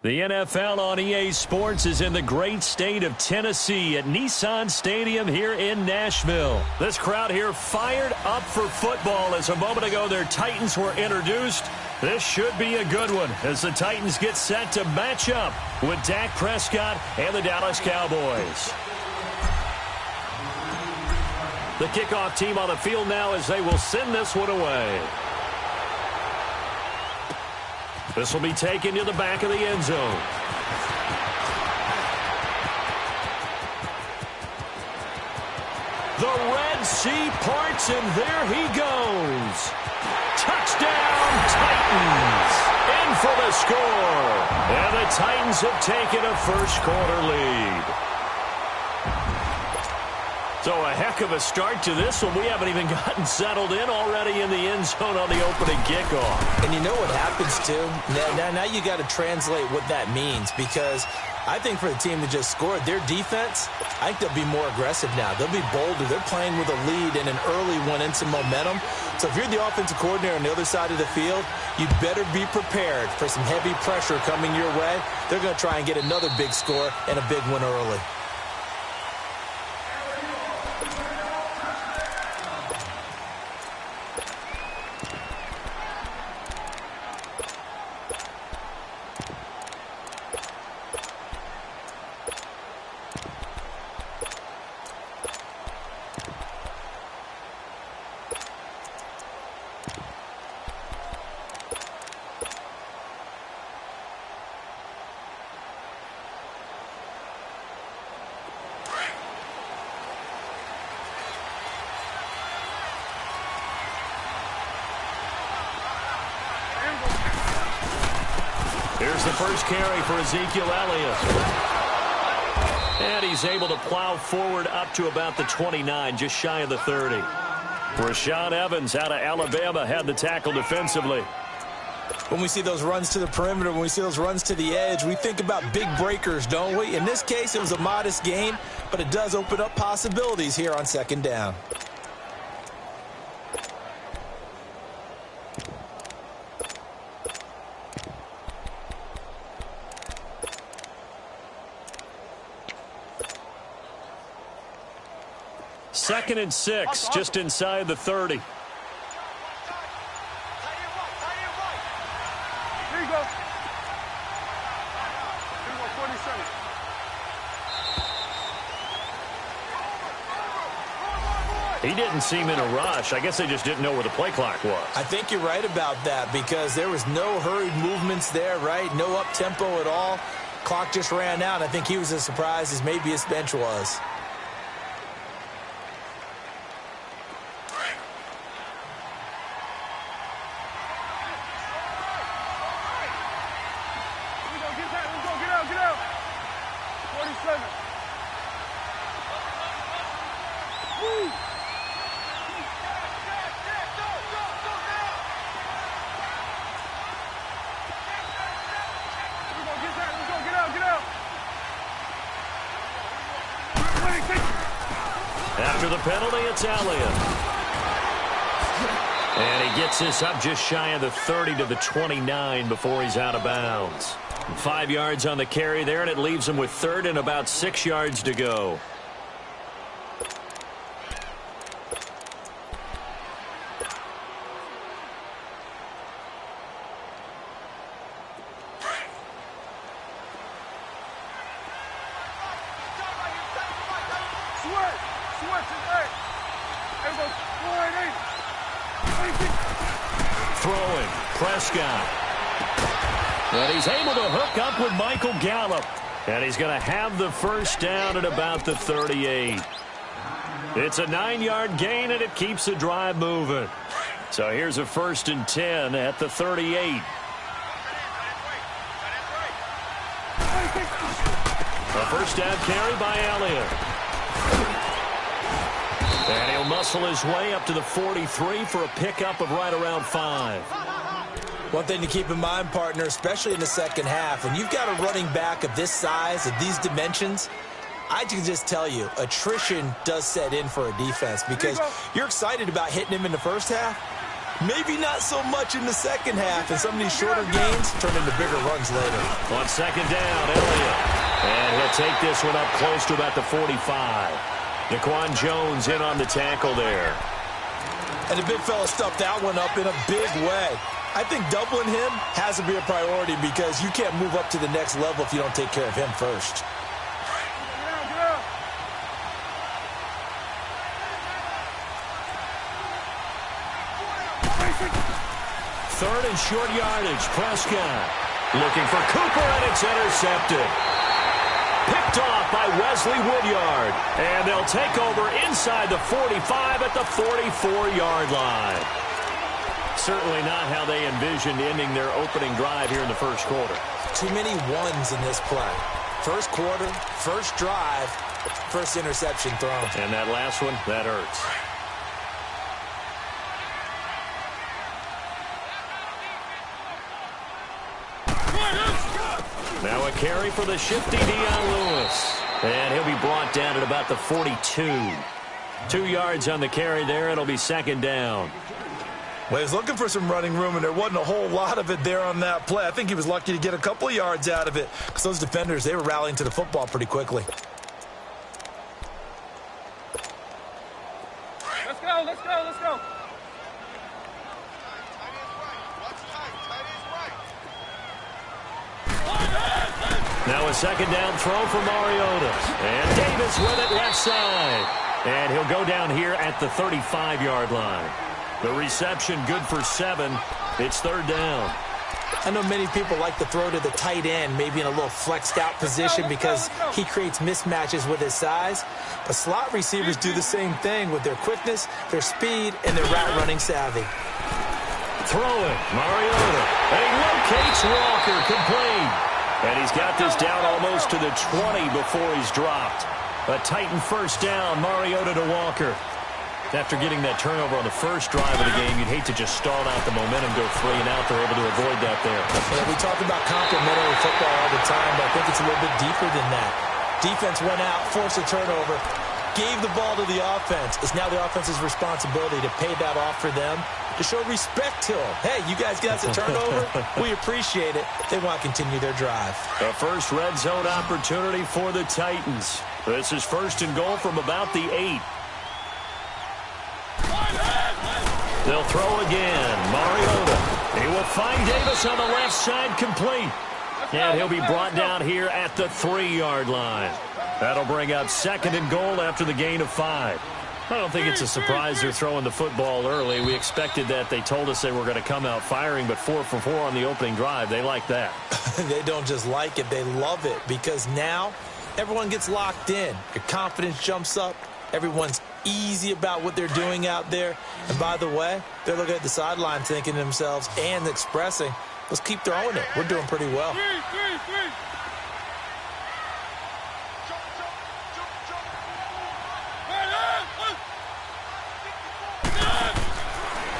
The NFL on EA Sports is in the great state of Tennessee at Nissan Stadium here in Nashville. This crowd here fired up for football as a moment ago their Titans were introduced. This should be a good one as the Titans get set to match up with Dak Prescott and the Dallas Cowboys. The kickoff team on the field now as they will send this one away. This will be taken to the back of the end zone. The Red Sea parts, and there he goes. Touchdown, Titans! In for the score. And the Titans have taken a first-quarter lead. So a heck of a start to this one. We haven't even gotten settled in already in the end zone on the opening kickoff. And you know what happens, too? Now you got to translate what that means, because I think for the team that just scored, their defense, I think they'll be more aggressive now. They'll be bolder. They're playing with a lead and an early one and some momentum. So if you're the offensive coordinator on the other side of the field, you better be prepared for some heavy pressure coming your way. They're going to try and get another big score and a big one early. Here's the first carry for Ezekiel Elliott. And he's able to plow forward up to about the 29, just shy of the 30. Rashaan Evans out of Alabama had the tackle defensively. When we see those runs to the perimeter, when we see those runs to the edge, we think about big breakers, don't we? In this case, it was a modest gain, but it does open up possibilities here on second down. Second and 6, just inside the 30. Here you go. 47. He didn't seem in a rush. I guess they just didn't know where the play clock was. I think you're right about that, because there was no hurried movements there, right? No up-tempo at all. Clock just ran out. I think he was as surprised as maybe his bench was. After the penalty, it's Elliott. And he gets this up just shy of the 30 to the 29 before he's out of bounds. 5 yards on the carry there, and it leaves him with third and about 6 yards to go. Throwing, Prescott. And he's able to hook up with Michael Gallup. And he's going to have the first down at about the 38. It's a 9-yard gain, and it keeps the drive moving. So here's a 1st and 10 at the 38. A first down carry by Elliott. And he'll muscle his way up to the 43 for a pickup of right around 5. One thing to keep in mind, partner, especially in the second half, when you've got a running back of this size, of these dimensions, I can just tell you, attrition does set in for a defense, because you're excited about hitting him in the first half, Maybe not so much in the second half, and some of these shorter gains turn into bigger runs later. On second down, Elliott. And he'll take this one up close to about the 45. Daquan Jones in on the tackle there. And the big fella stuffed that one up in a big way. I think doubling him has to be a priority because you can't move up to the next level if you don't take care of him first. Third and short yardage. Prescott looking for Cooper, and it's intercepted. Picked off by Wesley Woodyard. And they'll take over inside the 45 at the 44-yard line. Certainly not how they envisioned ending their opening drive here in the first quarter. Too many ones in this play. First quarter, first drive, first interception thrown. And that last one, that hurts. Now a carry for the shifty Dion Lewis. And he'll be brought down at about the 42. 2 yards on the carry there. It'll be second down. Well, he was looking for some running room, and there wasn't a whole lot of it there on that play. I think he was lucky to get a couple of yards out of it because those defenders, they were rallying to the football pretty quickly. Let's go, let's go, let's go. Now a second down throw for Mariota. And Davis with it left side. And he'll go down here at the 35-yard line. The reception good for 7. It's third down. I know many people like to throw to the tight end, maybe in a little flexed out position because he creates mismatches with his size. But slot receivers do the same thing with their quickness, their speed, and their route running savvy. Throwing, Mariota. And he locates Walker, complete. And he's got this down almost to the 20 before he's dropped. A Titan first down, Mariota to Walker. After getting that turnover on the first drive of the game, you'd hate to just stall out the momentum, go 3 and out. They're able to avoid that there. Yeah, we talk about complementary football all the time, but I think it's a little bit deeper than that. Defense went out, forced a turnover, gave the ball to the offense. It's now the offense's responsibility to pay that off for them, to show respect to them. Hey, you guys got the turnover. We appreciate it. They want to continue their drive. The first red zone opportunity for the Titans. This is first and goal from about the 8. They'll throw again. Mariota. He will find Davis on the left side, complete. And he'll be brought down here at the 3-yard line. That'll bring up second and goal after the gain of 5. I don't think it's a surprise they're throwing the football early. We expected that. They told us they were going to come out firing, but 4 for 4 on the opening drive. They like that. They don't just like it. They love it because now everyone gets locked in. Your confidence jumps up. Everyone's easy about what they're doing out there. And by the way, they're looking at the sideline thinking to themselves and expressing, let's keep throwing it. We're doing pretty well.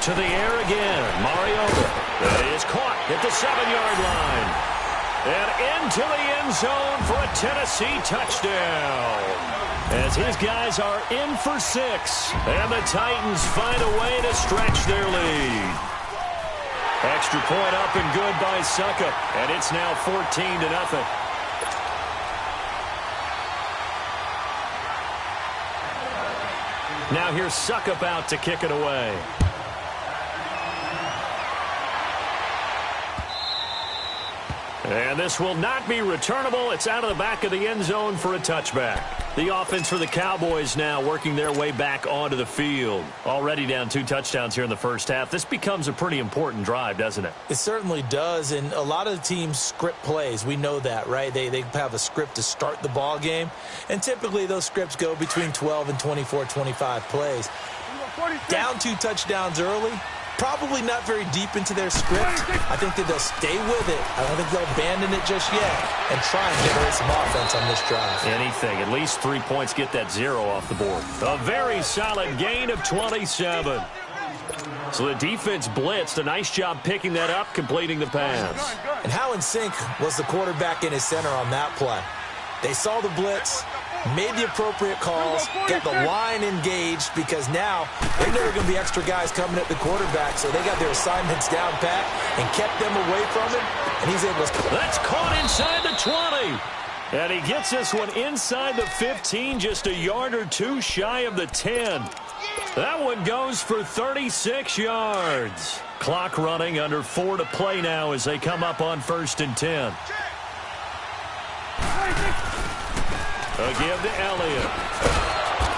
To the air again. Mariota. That is caught at the 7-yard line. And into the end zone for a Tennessee touchdown. As his guys are in for 6. And the Titans find a way to stretch their lead. Extra point up and good by Suckup. And it's now 14-0. Now here's Suckup out to kick it away. And this will not be returnable. It's out of the back of the end zone for a touchback. The offense for the Cowboys now working their way back onto the field. Already down 2 touchdowns here in the first half. This becomes a pretty important drive, doesn't it? It certainly does, and a lot of the teams script plays. We know that, right? They have a script to start the ball game, and typically those scripts go between 12 and 24, 25 plays. Down 2 touchdowns early. Probably not very deep into their script. I think that they'll stay with it. I don't think they'll abandon it just yet and try and generate some offense on this drive. Anything. At least 3 points, get that 0 off the board. A very solid gain of 27. So the defense blitzed. A nice job picking that up, completing the pass. And how in sync was the quarterback in his center on that play? They saw the blitz, made the appropriate calls, got the line engaged, because now they know there are going to be extra guys coming at the quarterback, so they got their assignments down pat and kept them away from him, and he's able to... That's caught inside the 20. And he gets this one inside the 15, just a yard or two shy of the 10. That one goes for 36 yards. Clock running, under 4 to play now as they come up on 1st and 10. Again to Elliott.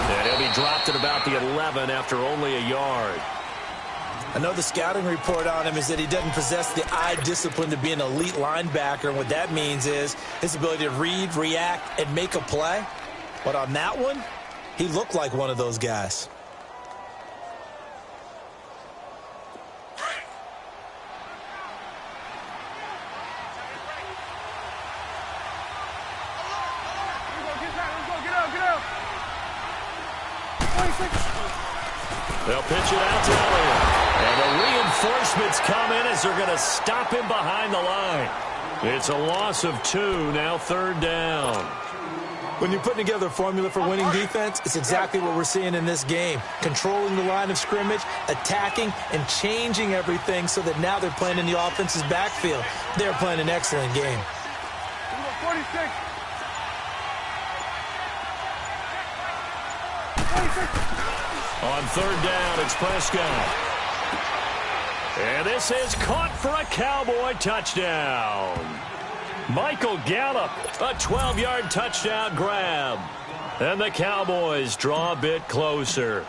And he'll be dropped at about the 11 after only a yard. I know the scouting report on him is that he doesn't possess the eye discipline to be an elite linebacker. And what that means is his ability to read, react, and make a play. But on that one, he looked like one of those guys. They'll pitch it out to Elliott. And the reinforcements come in as they're going to stop him behind the line. It's a loss of 2, now 3rd down. When you're putting together a formula for winning defense, it's exactly what we're seeing in this game. Controlling the line of scrimmage, attacking, and changing everything so that now they're playing in the offense's backfield. They're playing an excellent game. 46. On 3rd down, it's Prescott. And this is caught for a Cowboy touchdown. Michael Gallup, a 12-yard touchdown grab. And the Cowboys draw a bit closer.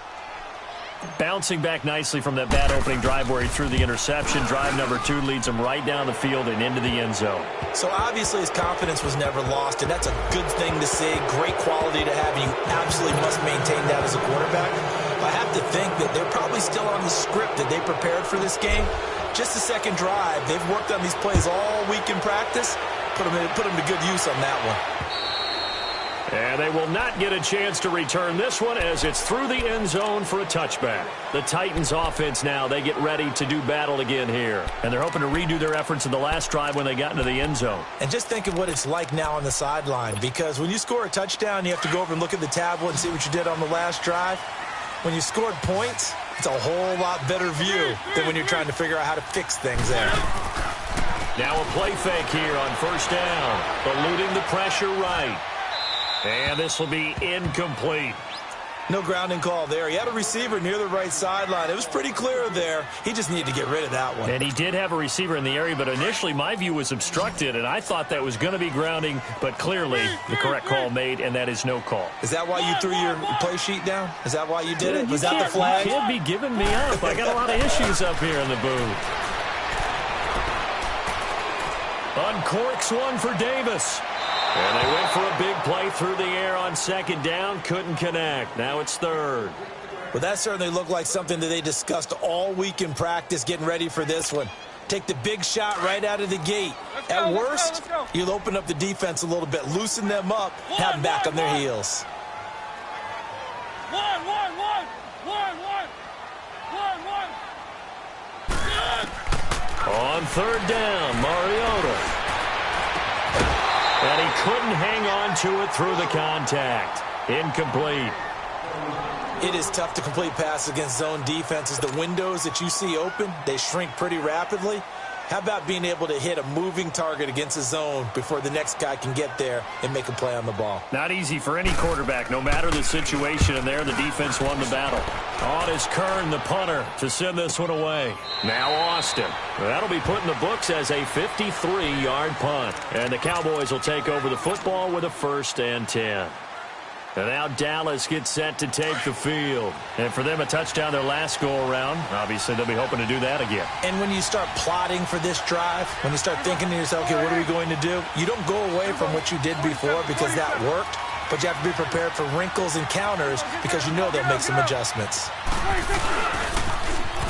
Bouncing back nicely from that bad opening drive where he threw the interception. Drive number 2 leads him right down the field and into the end zone. So obviously his confidence was never lost, and that's a good thing to see. Great quality to have, and you absolutely must maintain that as a quarterback. I have to think that they're probably still on the script that they prepared for this game. Just the second drive. They've worked on these plays all week in practice. Put them to good use on that one. And they will not get a chance to return this one as it's through the end zone for a touchback. The Titans offense now, they get ready to do battle again here. And they're hoping to redo their efforts in the last drive when they got into the end zone. And just think of what it's like now on the sideline, because when you score a touchdown, you have to go over and look at the tablet and see what you did on the last drive. When you scored points, it's a whole lot better view than when you're trying to figure out how to fix things there. Now a play fake here on 1st down, eluding the pressure right. And this will be incomplete. No grounding call there. He had a receiver near the right sideline. It was pretty clear there. He just needed to get rid of that one. And he did have a receiver in the area, but initially my view was obstructed, and I thought that was going to be grounding, but clearly the correct call made, and that is no call. Is that why you threw your play sheet down? Is that why you did it? Was that the flag? You can't be giving me up. I got a lot of issues up here in the booth. Uncorks one for Davis. And they went for a big play through the air on 2nd down. Couldn't connect. Now it's 3rd. Well, that certainly looked like something that they discussed all week in practice, getting ready for this one. Take the big shot right out of the gate. At worst, you'll open up the defense a little bit, loosen them up, have them back on their heels. On 3rd down, Mariota. And he couldn't hang on to it through the contact. Incomplete. It is tough to complete passes against zone defenses. The windows that you see open, they shrink pretty rapidly. How about being able to hit a moving target against a zone before the next guy can get there and make a play on the ball? Not easy for any quarterback, no matter the situation, and there the defense won the battle. On is Kern, the punter, to send this one away. Now Austin. That'll be put in the books as a 53-yard punt. And the Cowboys will take over the football with a 1st and 10. And now Dallas gets set to take the field. And for them, a touchdown their last go-around. Obviously, they'll be hoping to do that again. And when you start plotting for this drive, when you start thinking to yourself, okay, what are we going to do? You don't go away from what you did before because that worked. But you have to be prepared for wrinkles and counters because you know they'll make some adjustments.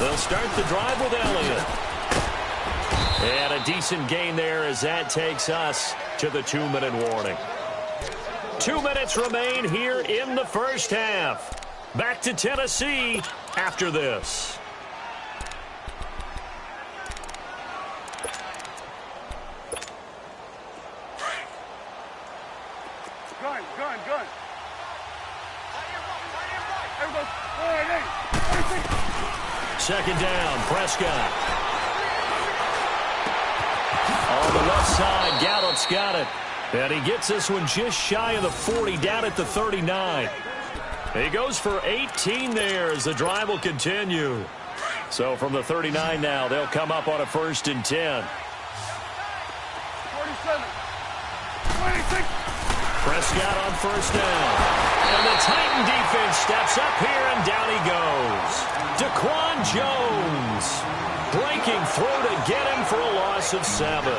They'll start the drive with Elliott. And a decent gain there as that takes us to the 2-minute warning. 2 minutes remain here in the 1st half. Back to Tennessee after this. Gun. Second down, Prescott. On the left side, Gallup's got it. And he gets this one just shy of the 40, down at the 39. He goes for 18 there as the drive will continue. So from the 39 now, they'll come up on a 1st and 10. 47. 26. Prescott on 1st down. And the Titan defense steps up here, and down he goes. Daquan Jones breaking through to get him for a loss of 7.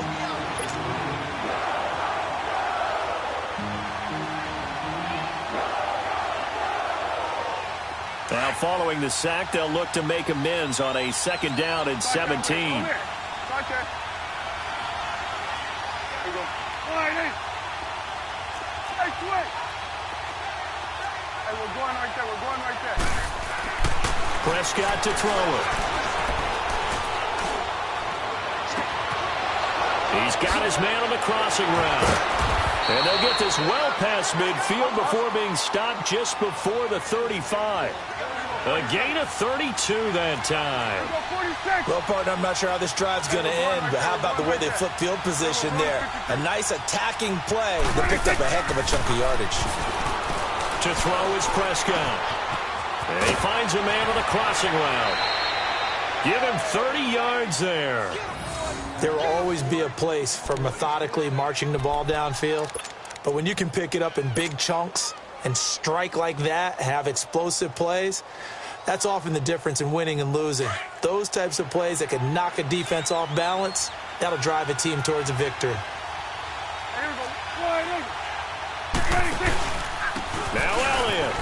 Now following the sack, they'll look to make amends on a 2nd down and 17. We're going right there. Prescott to throw it. He's got his man on the crossing route. And they'll get this well past midfield before being stopped just before the 35. A gain of 32 that time. Well, partner, I'm not sure how this drive's going to end, but how about the way they flip field position there? A nice attacking play that picked up a heck of a chunk of yardage. To throw is Prescott. And he finds a man on the crossing route. Give him 30 yards there. There will always be a place for methodically marching the ball downfield, but when you can pick it up in big chunks and strike like that, have explosive plays, that's often the difference in winning and losing. Those types of plays that can knock a defense off balance, that'll drive a team towards a victory. Now Elliott.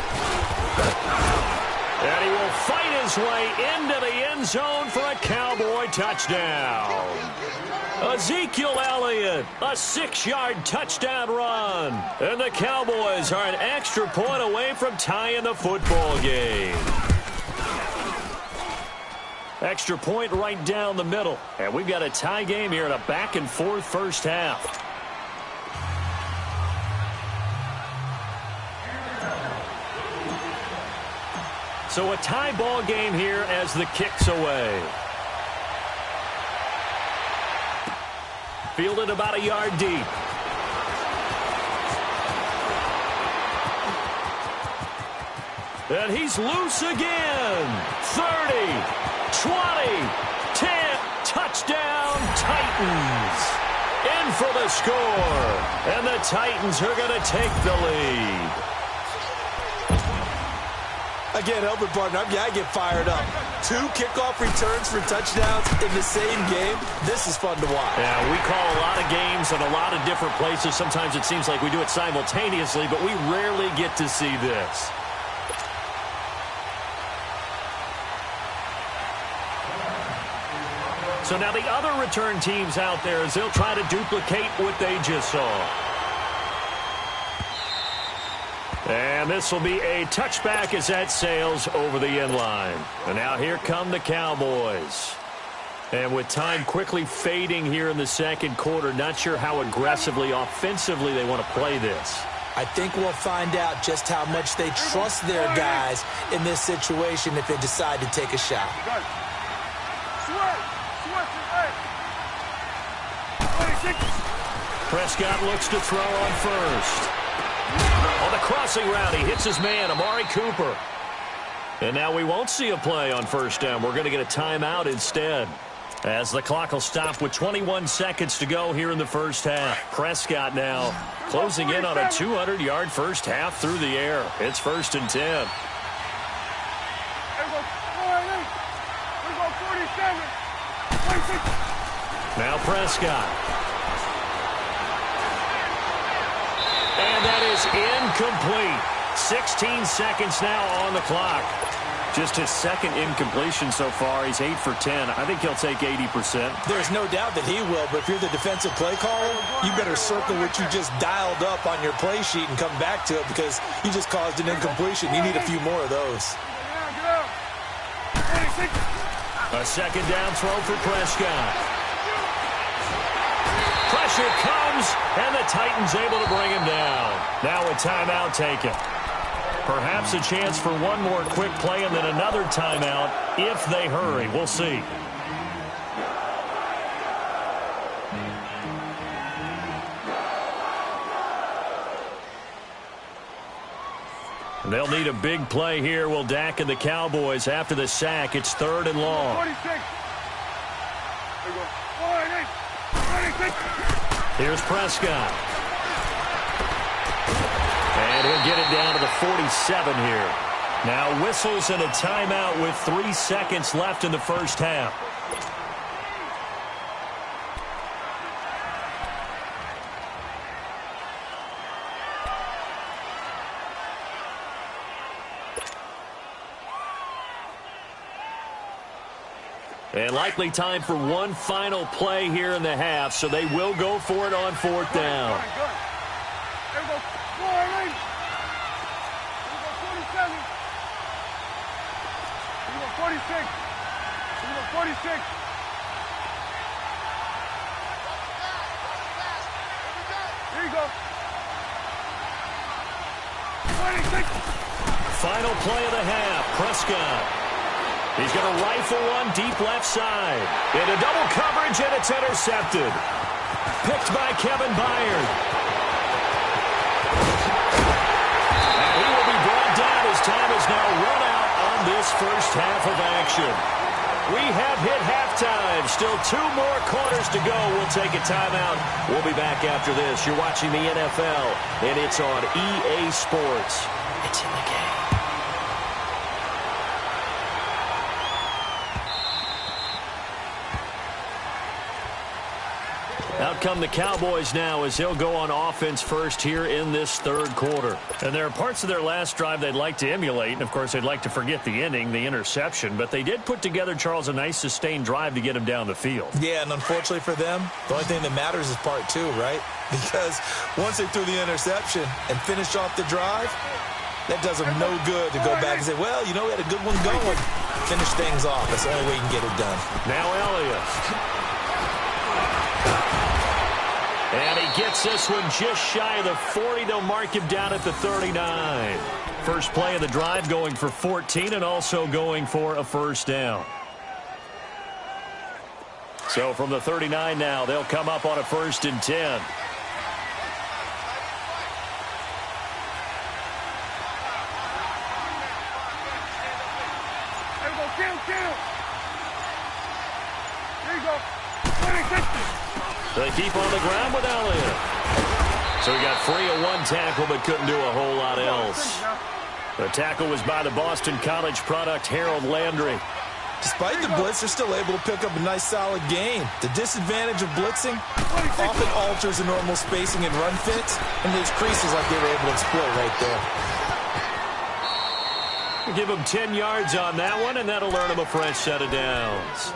And he will fight his way into the end zone for a Cowboy touchdown. Ezekiel Elliott, a 6-yard touchdown run. And the Cowboys are an extra point away from tying the football game. Extra point right down the middle. And we've got a tie game here in a back-and-forth first half. So a tie ball game here as the kick's away. Fielded about a yard deep. And he's loose again. 30, 20, 10, touchdown Titans. In for the score. And the Titans are going to take the lead. Again, helping partner, I get fired up. 2 kickoff returns for touchdowns in the same game. This is fun to watch. Yeah, we call a lot of games in a lot of different places. Sometimes it seems like we do it simultaneously, but we rarely get to see this. So now the other return teams out there as they'll try to duplicate what they just saw. And this will be a touchback as that sails over the end line. And now here come the Cowboys. And with time quickly fading here in the second quarter, not sure how aggressively, offensively they want to play this. I think we'll find out just how much they trust their guys in this situation if they decide to take a shot. Prescott looks to throw on first. On the crossing route, he hits his man, Amari Cooper. And now we won't see a play on first down. We're going to get a timeout instead, as the clock will stop with 21 seconds to go here in the first half. Prescott now closing in on a 200-yard first half through the air. It's 1st and 10. Now Prescott. And that is incomplete. 16 seconds now on the clock. Just his second incompletion so far. He's 8 for 10. I think he'll take 80%. There's no doubt that he will, but if you're the defensive play caller, you better circle what you just dialed up on your play sheet and come back to it because you just caused an incompletion. You need a few more of those. A second down throw for Prescott. Pressure Pressure comes, and the Titans able to bring him down. Now a timeout taken. Perhaps a chance for one more quick play and then another timeout if they hurry. We'll see. They'll need a big play here. Will Dak and the Cowboys after the sack. It's 3rd and long. 46. There you go. 46. Here's Prescott. And he'll get it down to the 47 here. Now whistles and a timeout with 3 seconds left in the first half. And likely time for one final play here in the half, so they will go for it on 4th down. There you go. 47. There you go. 46. There you go. 46. There you go. 26. Final play of the half. Prescott. He's going to rifle one deep left side. Into double coverage, and it's intercepted. Picked by Kevin Byard. And he will be brought down as time is now run out on this first half of action. We have hit halftime. Still 2 more quarters to go. We'll take a timeout. We'll be back after this. You're watching the NFL, and it's on EA Sports. It's in the game. Out come the Cowboys now as they'll go on offense first here in this 3rd quarter. And there are parts of their last drive they'd like to emulate. And, of course, they'd like to forget the ending, the interception. But they did put together, Charles, a nice sustained drive to get him down the field. Yeah, and unfortunately for them, the only thing that matters is part 2, right? Because once they threw the interception and finished off the drive, that does them no good to go back and say, well, you know, we had a good one going. Finish things off. That's the only way you can get it done. Now Elliott. And he gets this one just shy of the 40. They'll mark him down at the 39. First play of the drive going for 14 and also going for a first down. So from the 39 now, they'll come up on a 1st and 10. There you go. Kill. There you go. 26. They keep on the ground with Elliott. So he got free of one tackle but couldn't do a whole lot else. The tackle was by the Boston College product, Harold Landry. Despite the blitz, they're still able to pick up a nice, solid gain. The disadvantage of blitzing often alters the normal spacing and run fits, and those creases like they were able to exploit right there. Give him 10 yards on that one, and that'll earn him a fresh set of downs.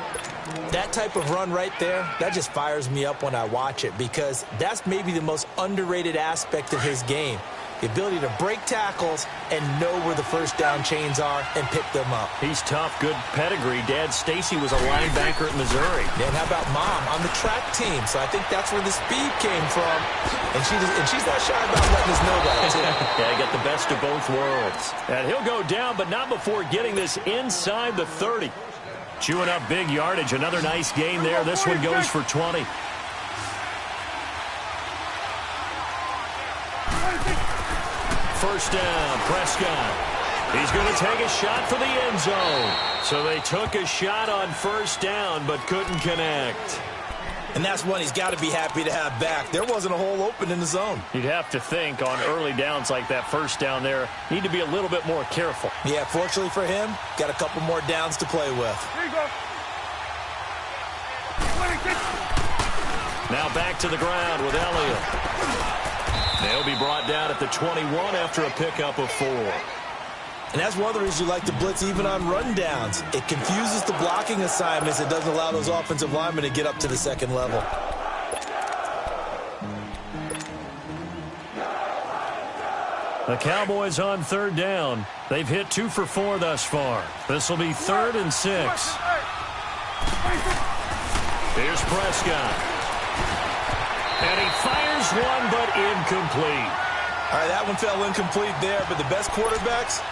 That type of run right there, that just fires me up when I watch it because that's maybe the most underrated aspect of his game. The ability to break tackles and know where the first down chains are and pick them up. He's tough, good pedigree. Dad Stacy was a linebacker at Missouri. And how about Mom on the track team? So I think that's where the speed came from. And she's not shy about letting us know that, too. Yeah, got the best of both worlds. And he'll go down, but not before getting this inside the 30. Chewing up big yardage. Another nice gain there. This one goes for 20. First down, Prescott. He's going to take a shot for the end zone. So they took a shot on first down, but couldn't connect. And that's one he's got to be happy to have back. There wasn't a hole open in the zone. You'd have to think on early downs like that first down there, need to be a little bit more careful. Yeah, fortunately for him, got a couple more downs to play with. There you go. 26. Now back to the ground with Elliott. They'll be brought down at the 21 after a pickup of 4. And that's one of the reasons you like to blitz even on run downs. It confuses the blocking assignments. It doesn't allow those offensive linemen to get up to the second level. The Cowboys on third down. They've hit 2 for 4 thus far. This will be 3rd and 6. Here's Prescott. And he fires one, but incomplete. All right, that one fell incomplete there, but the best quarterbacks,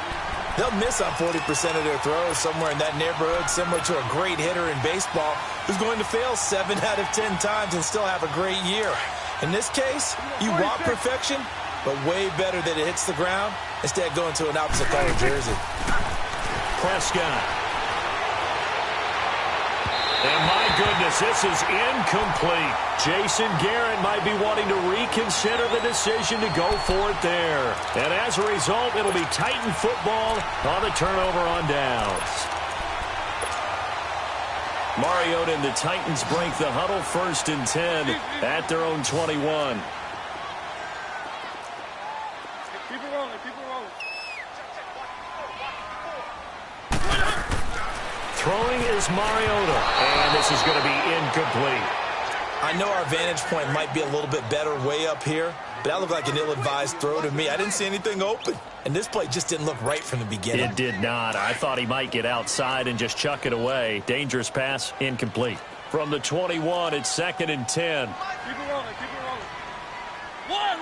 they'll miss on 40% of their throws, somewhere in that neighborhood, similar to a great hitter in baseball who's going to fail 7 out of 10 times and still have a great year. In this case, you want perfection, but way better that it hits the ground instead of going to an opposite color jersey. Prescott. And my goodness, this is incomplete. Jason Garrett might be wanting to reconsider the decision to go for it there. And as a result, it'll be Titan football on the turnover on downs. Mariota and the Titans break the huddle, 1st and 10 at their own 21. Keep it rolling, keep it rolling. Throwing is Mariota, and this is going to be incomplete. I know our vantage point might be a little bit better way up here, but that looked like an ill-advised throw to me. I didn't see anything open, and this play just didn't look right from the beginning. It did not. I thought he might get outside and just chuck it away. Dangerous pass, incomplete. From the 21, it's 2nd and 10. Keep it rolling, keep it rolling. One.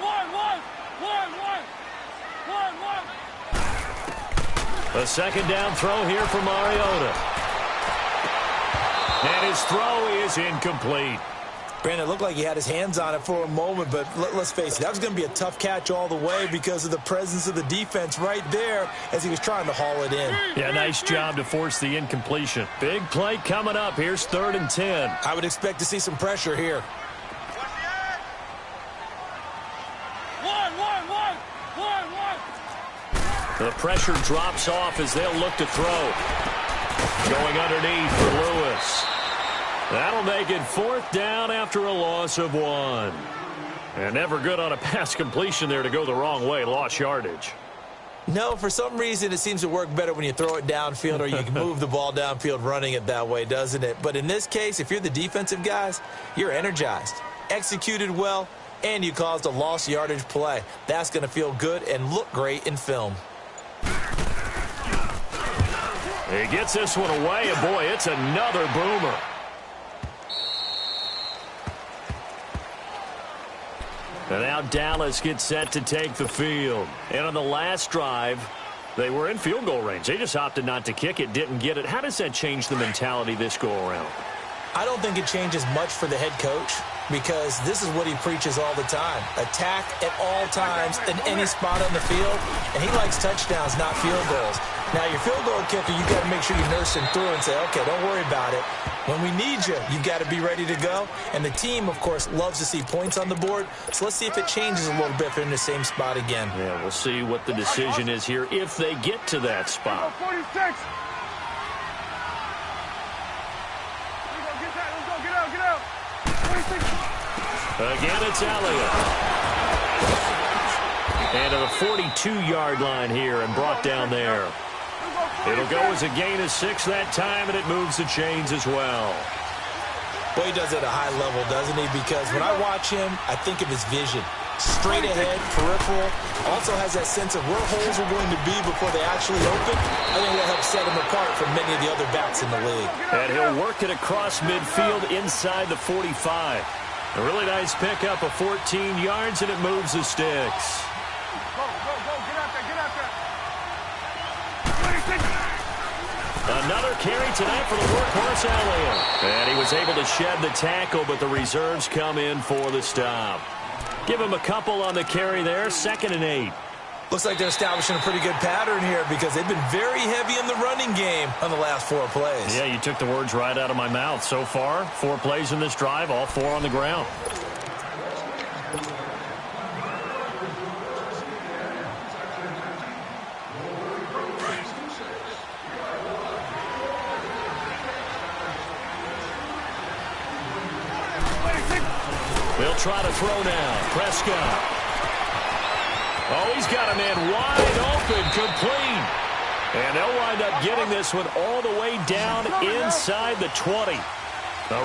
A second down throw here for Mariota. And his throw is incomplete. Brandon, it looked like he had his hands on it for a moment, but let's face it, that was going to be a tough catch all the way because of the presence of the defense right there as he was trying to haul it in. Yeah, nice job to force the incompletion. Big play coming up. Here's 3rd and 10. I would expect to see some pressure here. The pressure drops off as they'll look to throw. Going underneath for Lewis. That'll make it 4th down after a loss of 1. And never good on a pass completion there to go the wrong way. Lost yardage. No, for some reason it seems to work better when you throw it downfield or you can move the ball downfield running it that way, doesn't it? But in this case, if you're the defensive guys, you're energized, executed well, and you caused a lost yardage play. That's going to feel good and look great in film. He gets this one away, and boy, it's another boomer. And now Dallas gets set to take the field. And on the last drive, they were in field goal range. They just opted not to kick it, didn't get it. How does that change the mentality this go-around? I don't think it changes much for the head coach because this is what he preaches all the time. Attack at all times in any spot on the field, and he likes touchdowns, not field goals. Now, your field goal kicker, you've got to make sure you nurse him through and say, okay, don't worry about it. When we need you, you've got to be ready to go. And the team, of course, loves to see points on the board. So let's see if it changes a little bit if they're in the same spot again. Yeah, we'll see what the decision is here if they get to that spot. 46. Get out. 46. Again, it's Elliott. And to the 42-yard line here and brought down there. It'll go as a gain of 6 that time, and it moves the chains as well. Well, he does it at a high level, doesn't he? Because when I watch him, I think of his vision. Straight ahead, peripheral. Also has that sense of where holes are going to be before they actually open. I think that helps set him apart from many of the other backs in the league. And he'll work it across midfield inside the 45. A really nice pickup of 14 yards, and it moves the sticks. Go. Get out there. Another carry tonight for the workhorse Elliott. And he was able to shed the tackle, but the reserves come in for the stop. Give him a couple on the carry there, 2nd and 8. Looks like they're establishing a pretty good pattern here because they've been very heavy in the running game on the last 4 plays. Yeah, you took the words right out of my mouth. So far, 4 plays in this drive, all 4 on the ground. They'll try to throw now. Prescott. Oh, he's got a man wide open, complete. And they'll wind up getting this one all the way down inside the 20. A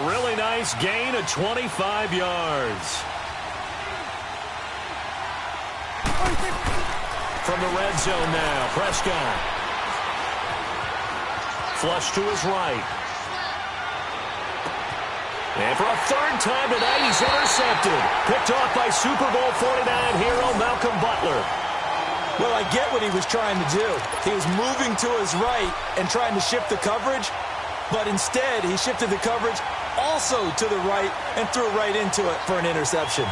really nice gain of 25 yards. From the red zone now, Prescott. Flush to his right. And for a third time tonight, he's intercepted. Picked off by Super Bowl 49 hero Malcolm Butler. Well, I get what he was trying to do. He was moving to his right and trying to shift the coverage, but instead he shifted the coverage also to the right and threw right into it for an interception.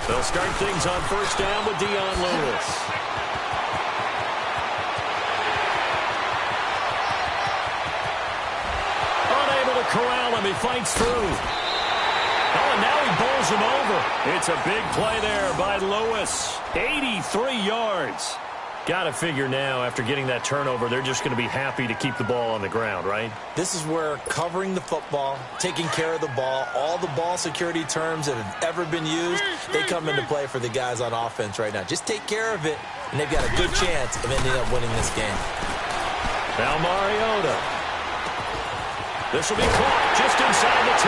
They'll start things on first down with Dion Lewis. Unable to corral him. He fights through. Oh, and now he bowls him over. It's a big play there by Lewis. 83 yards. Got to figure now, after getting that turnover, they're just going to be happy to keep the ball on the ground, right? This is where covering the football, taking care of the ball, all the ball security terms that have ever been used, they come into play for the guys on offense right now. Just take care of it, and they've got a good chance of ending up winning this game. Now Mariota. This will be caught just inside the 10.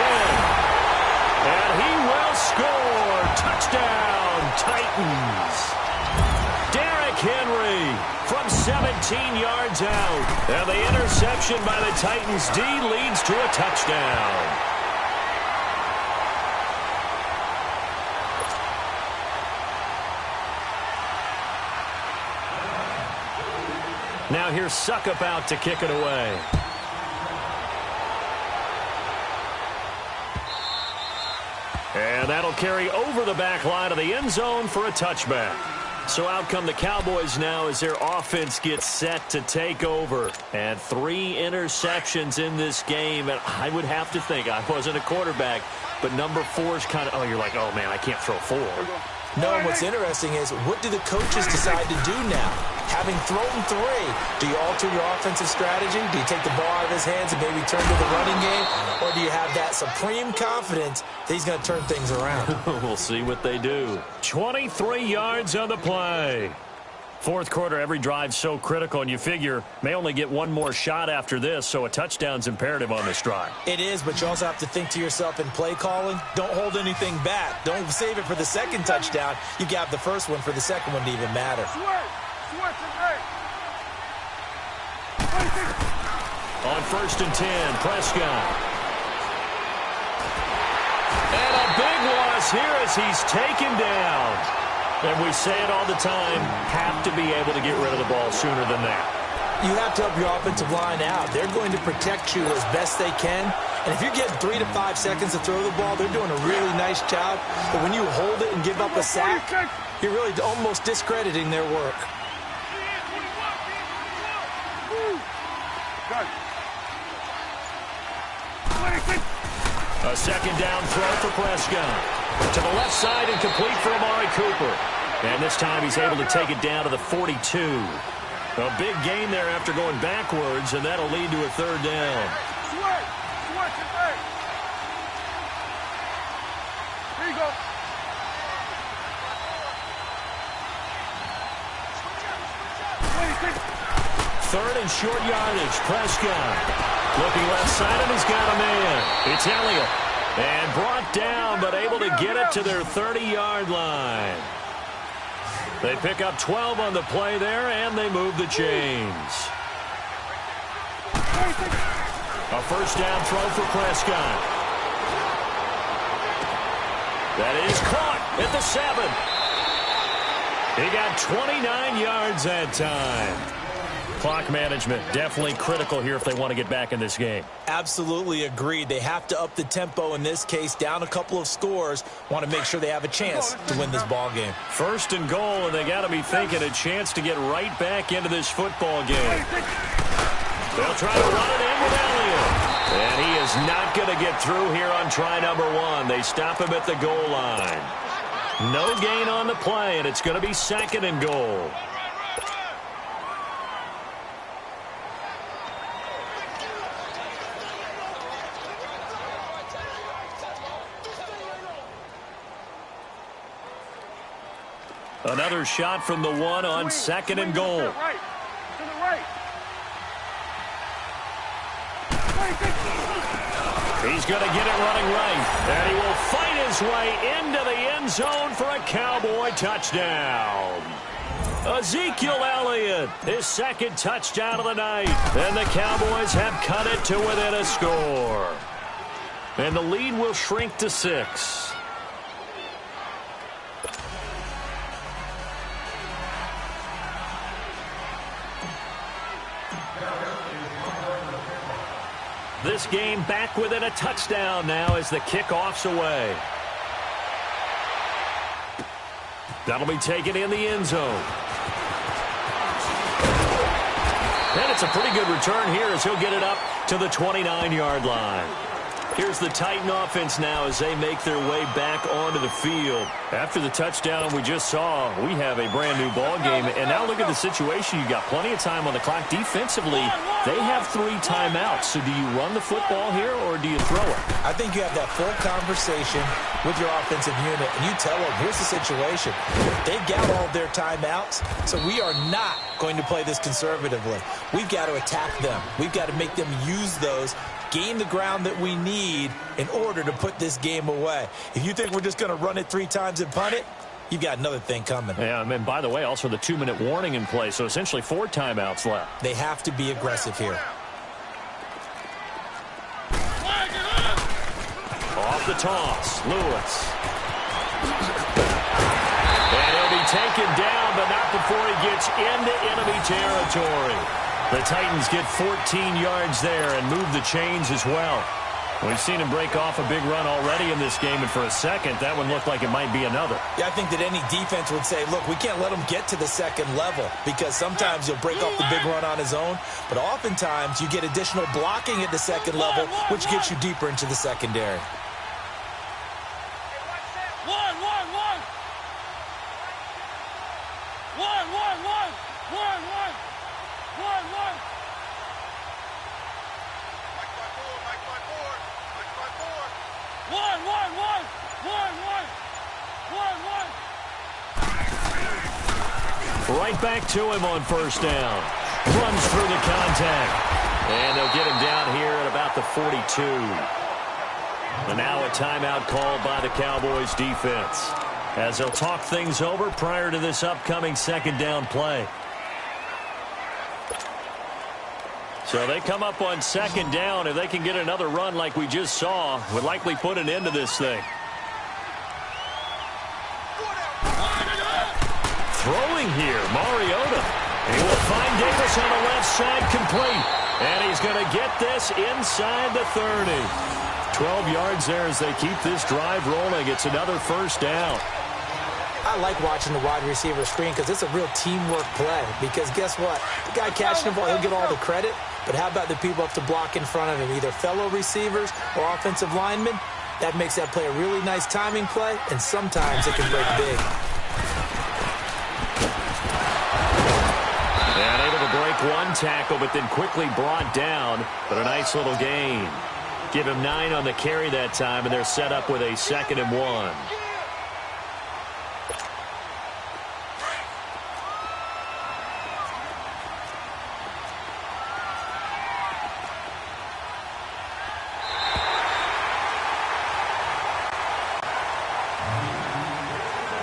And he will score. Touchdown, Titans. Henry from 17 yards out. And the interception by the Titans D leads to a touchdown. Now here's Suckup out to kick it away. And that'll carry over the back line of the end zone for a touchback. So out come the Cowboys now as their offense gets set to take over. And 3 interceptions in this game. And I would have to think, I wasn't a quarterback, but number 4 is kind of, oh, you're like, oh, man, I can't throw 4. No, what's interesting is, what do the coaches decide to do now? Having thrown 3, do you alter your offensive strategy? Do you take the ball out of his hands and maybe turn to the running game? Or do you have that supreme confidence that he's going to turn things around? We'll see what they do. 23 yards on the play. Fourth quarter, every drive's so critical, and you figure may only get one more shot after this, so a touchdown's imperative on this drive. It is, but you also have to think to yourself in play calling, don't hold anything back. Don't save it for the second touchdown. You got the first one for the second one to even matter. On first and 10, Prescott. And a big loss here as he's taken down. And we say it all the time, have to be able to get rid of the ball sooner than that. You have to help your offensive line out. They're going to protect you as best they can. And if you're getting 3 to 5 seconds to throw the ball, they're doing a really nice job. But when you hold it and give up a sack, you're really almost discrediting their work. A second down throw for Prescott. To the left side and complete for Amari Cooper. And this time he's able to take it down to the 42. A big gain there after going backwards, and that'll lead to a third down. Here you go. Third and short yardage. Prescott looking left side, and he's got a man. It's Elliott. And brought down, but able to get it to their 30-yard line. They pick up 12 on the play there, and they move the chains. A first down throw for Prescott. That is caught at the 7. He got 29 yards that time. Clock management definitely critical here if they want to get back in this game. Absolutely agreed. They have to up the tempo in this case, down a couple of scores. Want to make sure they have a chance to win this ball game. First and goal, and they got to be thinking a chance to get right back into this football game. They'll try to run it in with Elliott. And he is not going to get through here on try number 1. They stop him at the goal line. No gain on the play, and it's going to be second and goal. Another shot from the one on second and goal. Right. To the right. He's going to get it running right. And he will fight his way into the end zone for a Cowboy touchdown. Ezekiel Elliott, his second touchdown of the night. And the Cowboys have cut it to within a score. And the lead will shrink to 6. This game back within a touchdown now as the kickoff's away. That'll be taken in the end zone. And it's a pretty good return here as he'll get it up to the 29-yard line. Here's the Titan offense now as they make their way back onto the field. After the touchdown we just saw, we have a brand-new ball game. And now look at the situation. You've got plenty of time on the clock. Defensively, they have 3 timeouts. So do you run the football here or do you throw it? I think you have that full conversation with your offensive unit, and you tell them, here's the situation. They've got all their timeouts, so we are not going to play this conservatively. We've got to attack them. We've got to make them use those, gain the ground that we need in order to put this game away. If you think we're just going to run it 3 times and punt it, you've got another thing coming. Yeah, and by the way, also the 2-minute warning in play, so essentially 4 timeouts left. They have to be aggressive here. Off the toss, Lewis. And he'll be taken down, but not before he gets into enemy territory. The Titans get 14 yards there and move the chains as well. We've seen him break off a big run already in this game, and for a second, that one looked like it might be another. Yeah, I think that any defense would say, look, we can't let him get to the second level because sometimes he'll break off the big run on his own, but oftentimes you get additional blocking at the second level, which gets you deeper into the secondary. Right back to him on first down. Runs through the contact. And they'll get him down here at about the 42. And now a timeout called by the Cowboys defense, as they'll talk things over prior to this upcoming second down play. So they come up on second down. If they can get another run like we just saw, would likely put an end to this thing. Throwing here, Mariota. He will find Davis on the left side complete. And he's going to get this inside the 30. 12 yards there as they keep this drive rolling. It's another first down. I like watching the wide receiver screen because it's a real teamwork play. Because guess what? The guy catching the ball, he'll get all the credit. But how about the people up to block in front of him, either fellow receivers or offensive linemen? That makes that play a really nice timing play, and sometimes it can break big. And able to break one tackle, but then quickly brought down. But a nice little gain. Give him 9 on the carry that time, and they're set up with a 2nd and 1.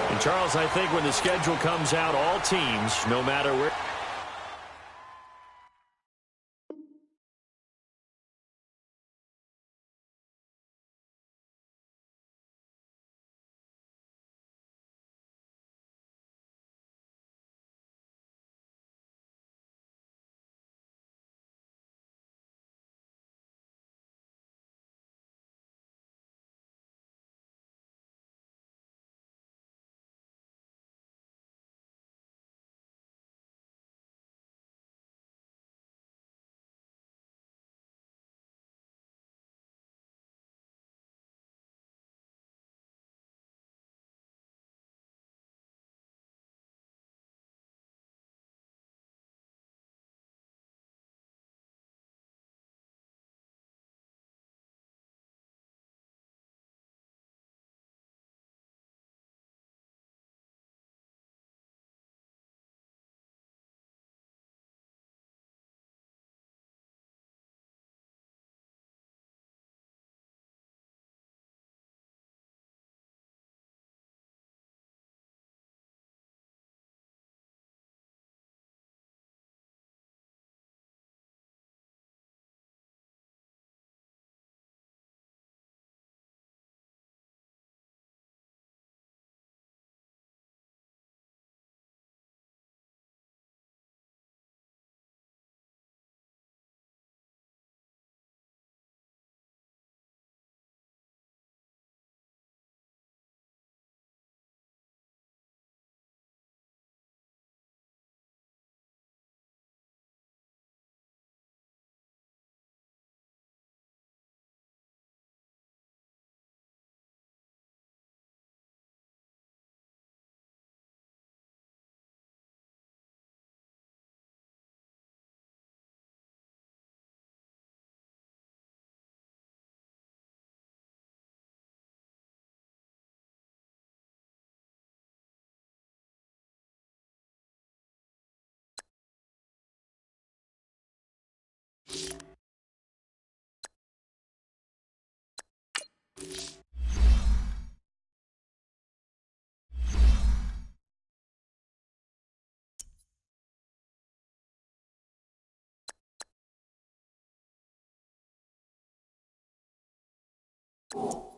And Charles, I think when the schedule comes out, all teams, no matter where you